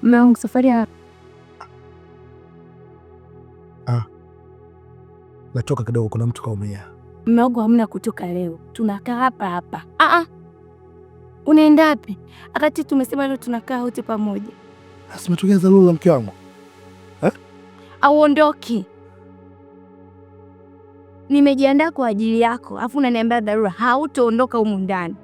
Mume wangu safari ya... Natoka kidogo, kuna mtu kaumia. Mume wangu hamna kutoka leo, tunakaa hapa hapa. Unaenda wapi? Akati tumesema leo tunakaa wote pamoja. Asimetokea dharura mke wangu. Auondoki. Nimejiandaa kwa ajili yako, afu unaniambia dharura. Hautaondoka humu ndani.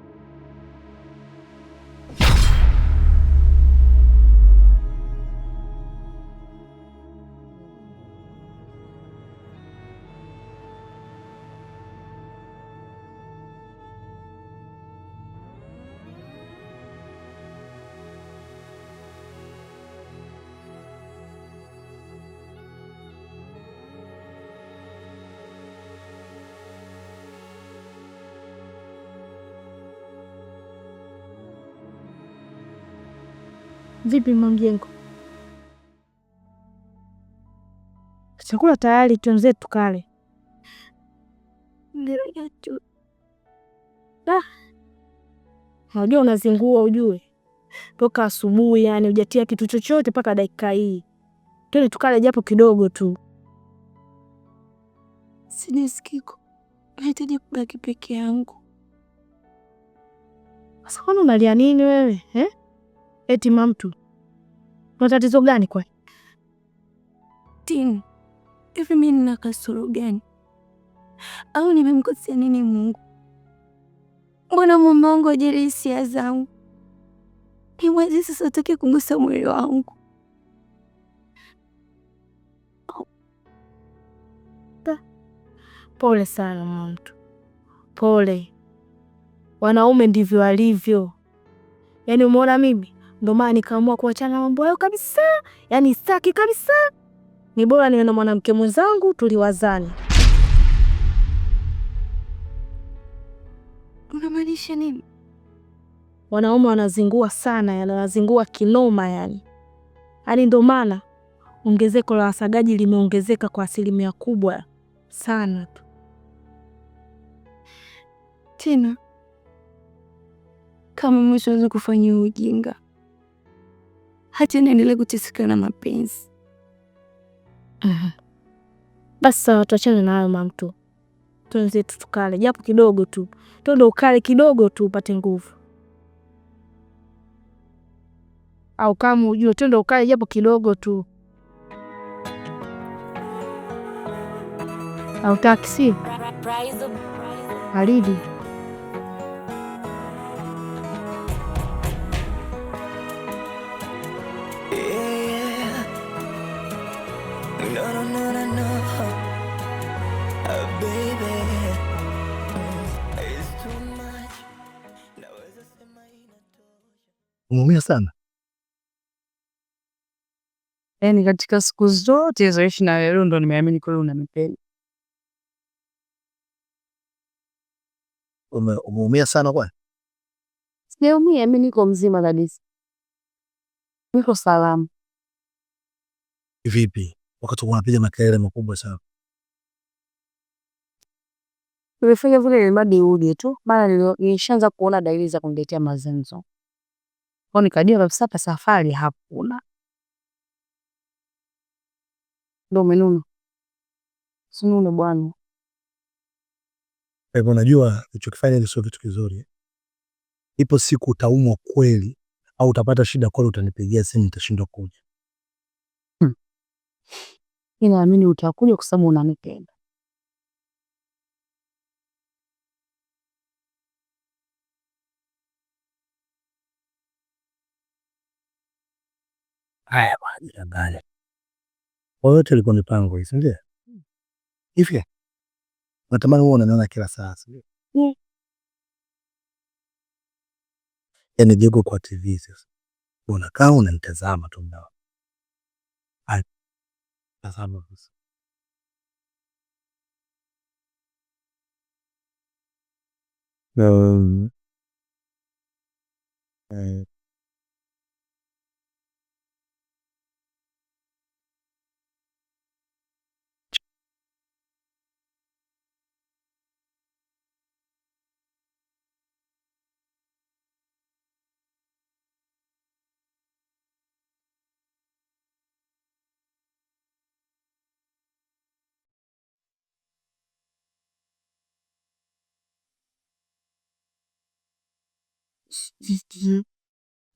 Vipi Mwangengo? Chakula tayari, tuanze tukale. Unajua unazingua, ujue toka asubuhi, yani hujatia kitu chochote mpaka dakika hii. Twende tukale japo kidogo tu. Sinisikiko, nahitaji kubaki peke yangu. Sasa kwani unalia nini wewe Eti mamtu, una tatizo gani kwa? Tini, hivi mimi nina kasoro gani? Au nimemkosea nini Mungu? Mbona mume wangu hajali hisia zangu? Ni mwezi sasa hataki kugusa mwili wangu. Pole sana mamtu, pole. Wanaume ndivyo walivyo. Yaani umeona mimi ndo maana nikaamua kuachana mambo yao kabisa. Yaani sitaki kabisa. Ni bora niwe na mwanamke mwenzangu tuliwazane. Unamaanisha nini? Wanaume wanazingua sana, wanazingua kinoma yani. Yaani ndo maana ongezeko la wasagaji limeongezeka kwa 1% kubwa sana tu. Tena kama mimi siwezi kufanya ujinga, hata niendelee kuteseka na mapenzi. Basi sawa, tuachane na hayo mamtu. Tuanze tukale japo kidogo tu. Twende ukale kidogo tu upate nguvu. Au kama ujue twende ukale japo kidogo tu. Au taksi. Alidi. Umeumia sana? Yaani katika siku zote zoishi na wewe ndo nimeamini kweli unanipenda. Umeumia sana kwani? Sijaumia, mimi niko mzima kabisa. Niko salama. Vipi? Wakati unapiga makelele makubwa sana. Nimefanya vile mradi uje tu, maana nilishaanza kuona dalili za kuniletea mazenzo. Kwa nikajua kabisa hapa safari hakuna. Ndio menunu. Sinunu bwana. Hebu unajua ulichokifanya ni sio kitu kizuri. Ipo siku utaumwa kweli au utapata shida kweli, utanipigia simu nitashindwa kuja. Ninaamini utakuja kwa sababu unanipenda. Haya bwana, ndani. Wote liko mipango hii, ndio? Hivi. Natamani wewe unaniona kila saa, sio? Yaani jiko kwa TV sasa. Unakaa unanitazama tu mdao. Hai. Tazama sasa.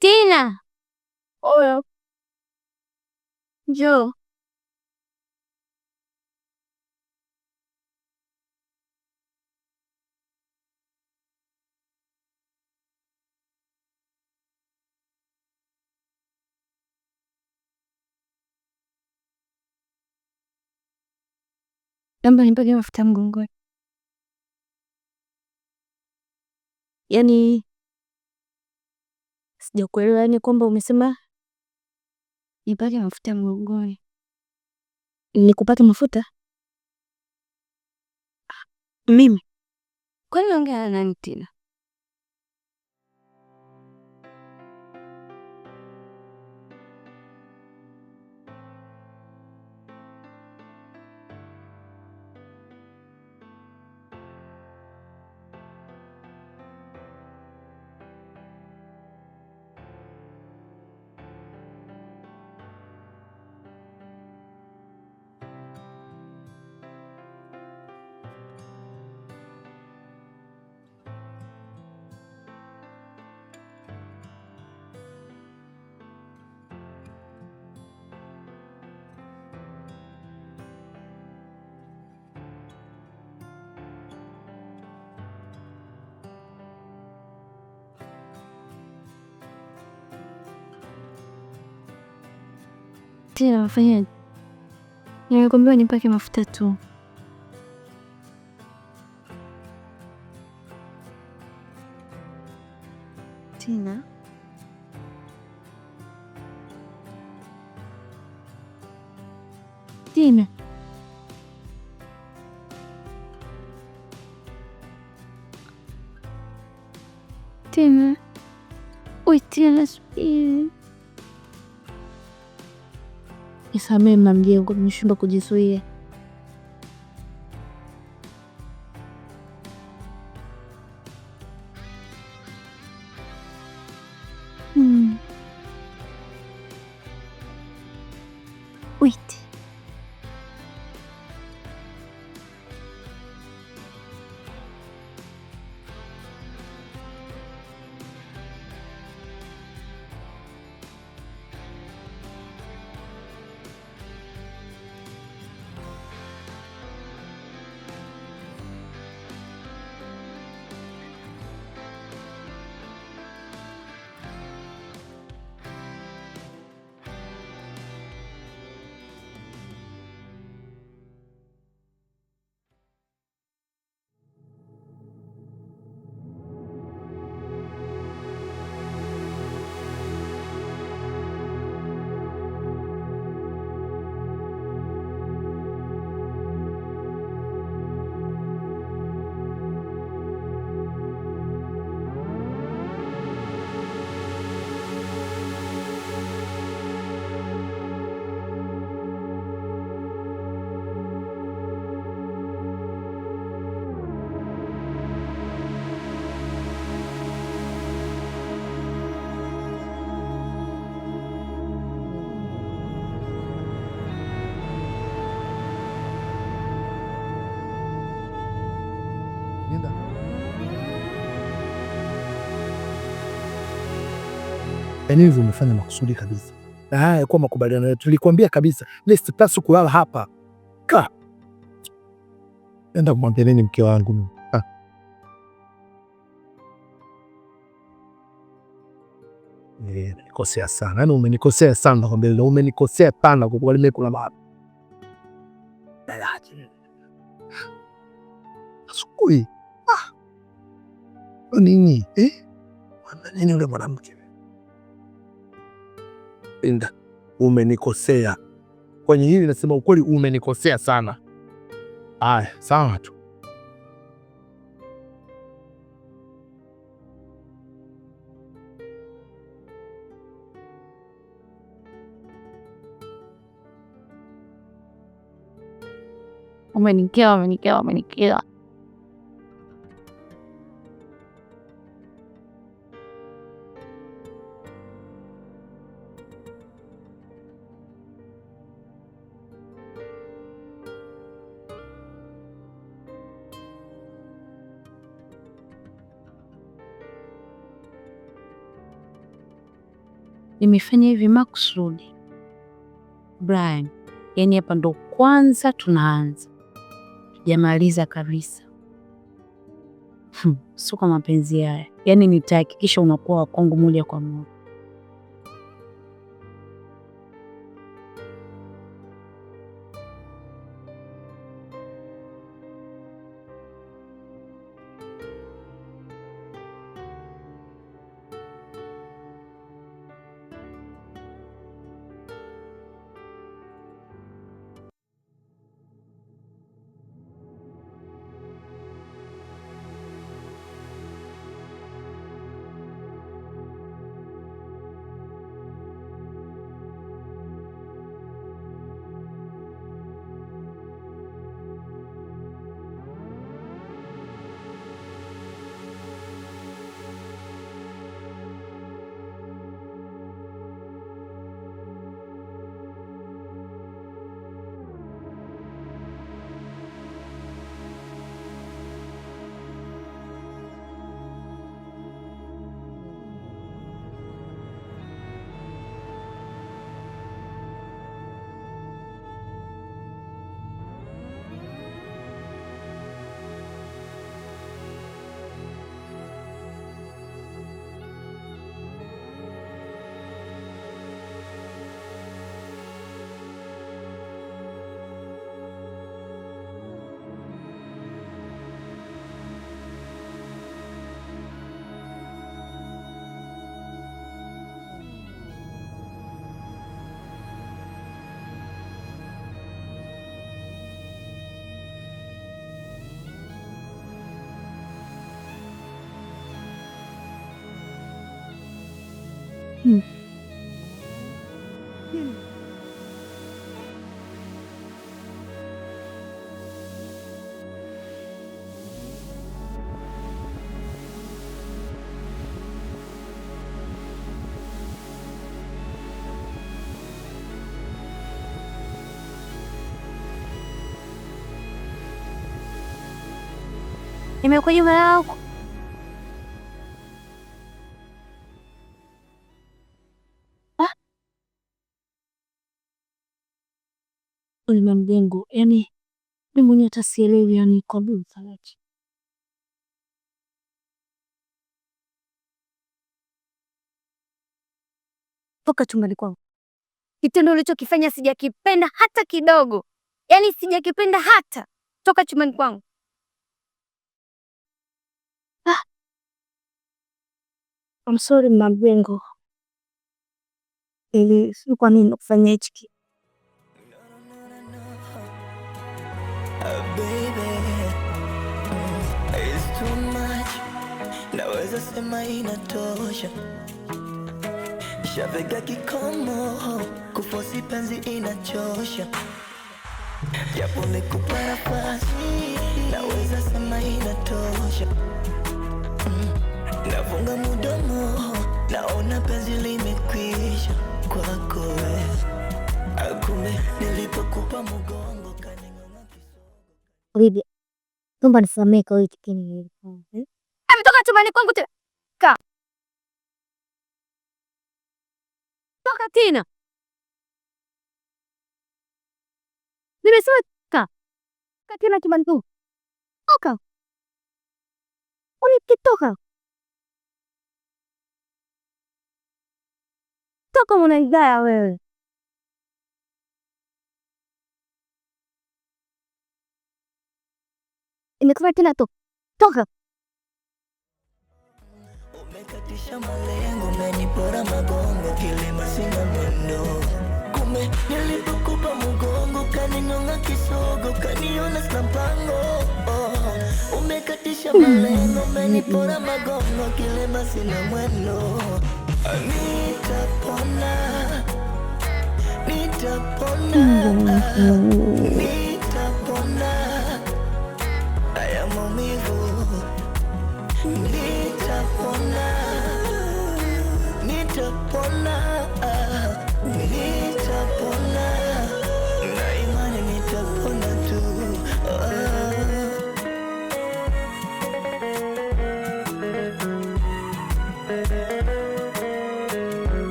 Tina, Oyo. njoo. Naomba nipake mafuta mgongoni. Yaani sijakuelewa, yaani kwamba umesema nipake mafuta mgongoni. Nikupake mafuta? Mimi? Kwani ongea na nani tena? Tena wafanyaje? Nimekwambia nipake mafuta tu. Tina, Tina, Tina, oi Tina, subiri. Nisamehe mama mjengo, nimeshindwa kujizuia. Wait. Yaani hivyo umefanya makusudi kabisa. Na haya yalikuwa makubaliano yetu. Tulikwambia kabisa, leo sitapaswi kulala hapa. Enda kumwambia nini mke wangu? Umenikosea sana. Yaani umenikosea sana nakwambia, leo umenikosea sana kwa kuwa nimekula mama. Asukui. Nini? Nini yule mwanamke? Enda, umenikosea. Kwenye hili nasema ukweli, umenikosea sana. Aya, sawa tu. Umenikia. Nimefanya hivi makusudi Brian, yaani hapa ndo kwanza tunaanza, tujamaliza kabisa. Sio kwa mapenzi haya, yaani nitahakikisha unakuwa wa kwangu moja kwa moja. Nimekuja mara yako. Ulima mjengo, yaani mimi mwenyewe hata sielewi, yaani kwa nini Faraji. Toka chumbani kwangu. Kitendo ulichokifanya sijakipenda hata kidogo. Yaani sijakipenda hata. Toka chumbani kwangu. I'm sorry Mjengo. Si kwa nini kufanya hichi? Naweza sema inatosha. Shavega kikomo, kufosi penzi inachosha. Japo nikupa nafasi, naweza sema inatosha. Nafunga mudomo, naona penzi limekwisha kwako wewe. Akume nilipokupa mgongo kaning'ong'a kisogo. Lydia, naomba nisamehe kwa hiyo tukio nilifanya. Ametoka chumbani kwangu tena. Toka tena. Nimesema toka. Toka tena chumbani kwangu. Toka. Unikitoka. Toka mwanadada wewe. Nimekuwa tena toka. Umekatisha malengo, umenipora magongo, kilima sina mwendo. Kume nilipokupa mgongo, kaning'ong'a kisogo, kaniona sina mpango. Umekatisha malengo, umenipora magongo, kilima sina mwendo. Nitapona, nitapona, nitapona. Haya maumivu nitapona, nitapona, nitapona, na imani nitapona tu.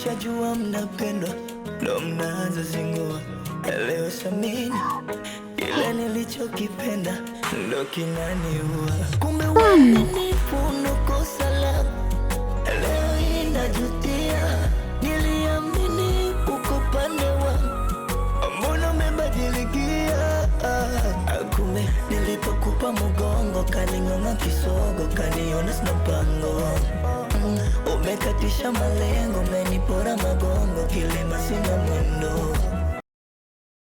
Nikishajua mnapendwa ndo mnaanza zingua. Leo samini kile nilichokipenda ndo kinaniua. Kumbe uaminifu ndo kosa langu. Leo hii najutia, niliamini uko pande wangu, mbona umebadilikia? Kumbe nilipokupa mgongo kaning'ong'a kisogo, kaniona sina mpango. Umekatisha malengo, umenipora magongo, kilima sina mwendo.